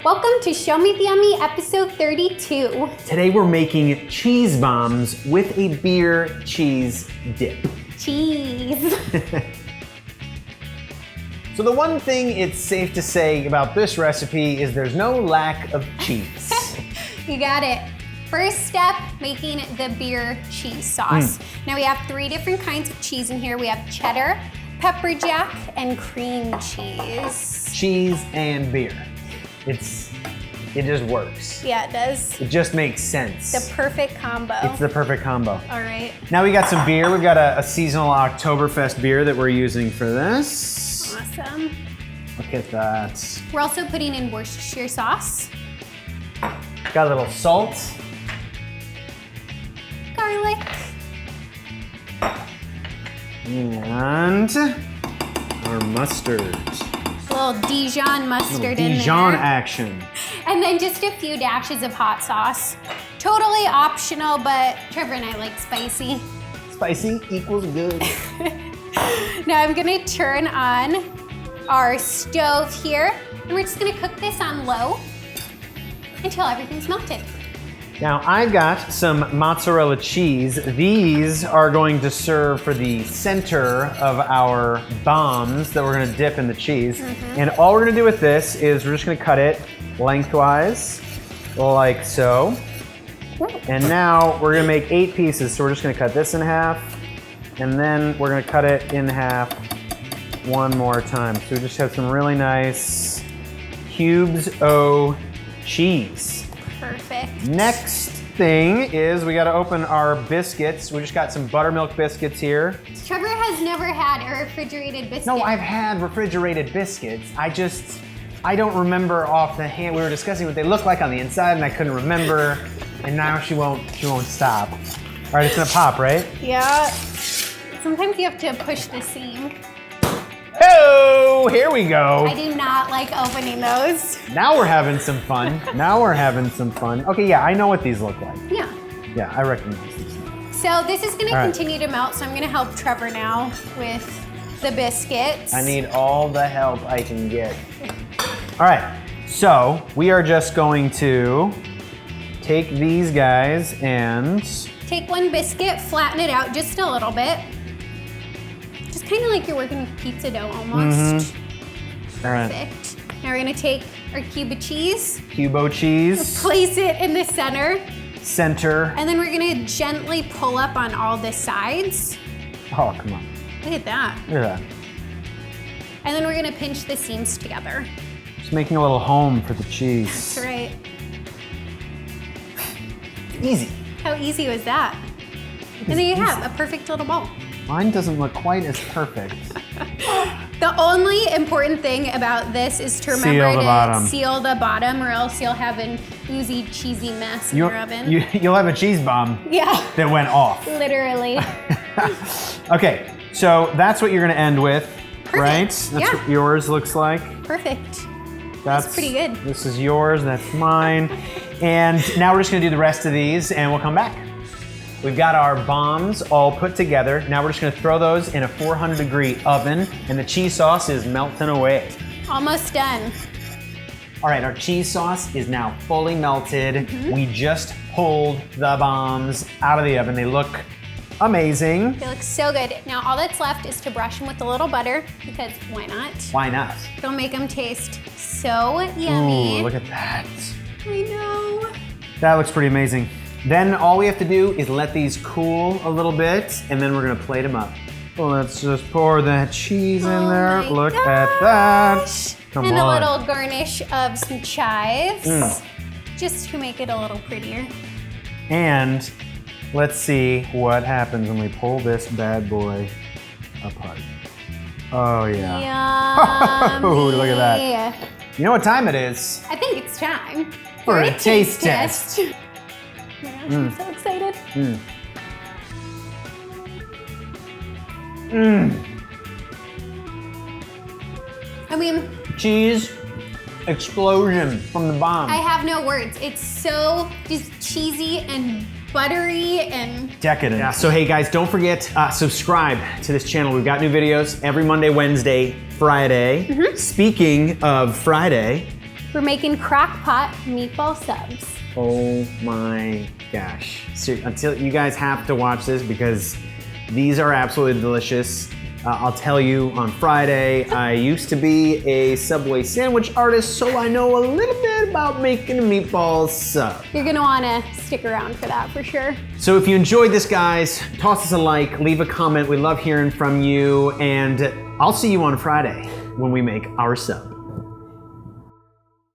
Welcome to Show Me the Yummy, episode 32. Today we're making cheese bombs with a beer cheese dip. Cheese. So the one thing it's safe to say about this recipe is there's no lack of cheese. You got it. First step, making the beer cheese sauce. Now we have 3 different kinds of cheese in here. We have cheddar, pepper jack, and cream cheese. Cheese and beer. It just works. Yeah, it does. It just makes sense. The perfect combo. It's the perfect combo. All right. Now we got some beer. We've got a seasonal Oktoberfest beer that we're using for this. Awesome. Look at that. We're also putting in Worcestershire sauce, Got a little salt. garlic, And our mustard. a little Dijon mustard in Dijon there. action. And then just a few dashes of hot sauce. Totally optional, but Trevor and I like spicy. Spicy equals good. Now I'm gonna turn on our stove here, and we're just gonna cook this on low until everything's melted. Now I've got some mozzarella cheese. These are going to serve for the center of our bombs that we're gonna dip in the cheese. And all we're gonna do with this is we're just gonna cut it lengthwise, like so. And now we're gonna make 8 pieces. So we're just gonna cut this in half, and then we're gonna cut it in half one more time. So we just have some really nice cubes o' cheese. Perfect. Next thing is we gotta open our biscuits. We just got some buttermilk biscuits here. Trevor has never had a refrigerated biscuit. No, I've had refrigerated biscuits. I don't remember off the hand. We were discussing what they look like on the inside and I couldn't remember. And now she won't stop. All right, it's gonna pop, right? Yeah. Sometimes you have to push the seam. Oh, here we go. I do not like opening those. Now we're having some fun. Okay, yeah, I know what these look like. Yeah. Yeah, I recognize these. So this is gonna All right. continue to melt, so I'm gonna help Trevor now with the biscuits. I need all the help I can get. All right, so we are just going to take these guys and Take one biscuit, flatten it out just a little bit. Just kind of like you're working with pizza dough almost. all right, Perfect. Now we're gonna take our cube of cheese, cubo cheese, place it in the center, center. and then we're gonna gently pull up on all the sides. Oh, come on, Look at that. look at that. And then we're gonna pinch the seams together. Just making a little home for the cheese. That's right. Easy. How easy was that? And there you have a perfect little ball. Mine doesn't look quite as perfect. The only important thing about this is to remember Seal the bottom. seal the bottom, or else you'll have an oozy, cheesy mess in your oven. You'll have a cheese bomb Yeah, that went off. literally. Okay, so that's what you're gonna end with, right? That's yeah. what yours looks like. Perfect. That's pretty good. This is yours, that's mine. And now we're just gonna do the rest of these and we'll come back. We've got our bombs all put together. Now we're just gonna throw those in a 400-degree oven and the cheese sauce is melting away. Almost done. All right, our cheese sauce is now fully melted. We just pulled the bombs out of the oven. They look amazing. They look so good. Now all that's left is to brush them with a little butter, because why not? Why not? It'll make them taste so yummy. Ooh, look at that. I know. That looks pretty amazing. Then all we have to do is let these cool a little bit, and then we're gonna plate them up. Let's just pour that cheese in there. my Look at that. Come and on. a little garnish of some chives, just to make it a little prettier. And let's see what happens when we pull this bad boy apart. Oh yeah. Yummy. Ooh, look at that. You know what time it is? I think it's time For a taste test. Oh my gosh, I'm so excited. I mean, Cheese explosion from the bomb. I have no words. It's so just cheesy and buttery and Decadent. Yeah, so hey guys, don't forget, subscribe to this channel. We've got new videos every Monday, Wednesday, Friday. Speaking of Friday, We're making crock pot meatball subs. Oh my gosh. Until you guys have to watch this because these are absolutely delicious. I'll tell you, on Friday, I used to be a Subway sandwich artist, so I know a little bit about making a meatball sub. You're gonna wanna stick around for that for sure. So if you enjoyed this, guys, toss us a like, leave a comment. We love hearing from you, and I'll see you on Friday when we make our sub.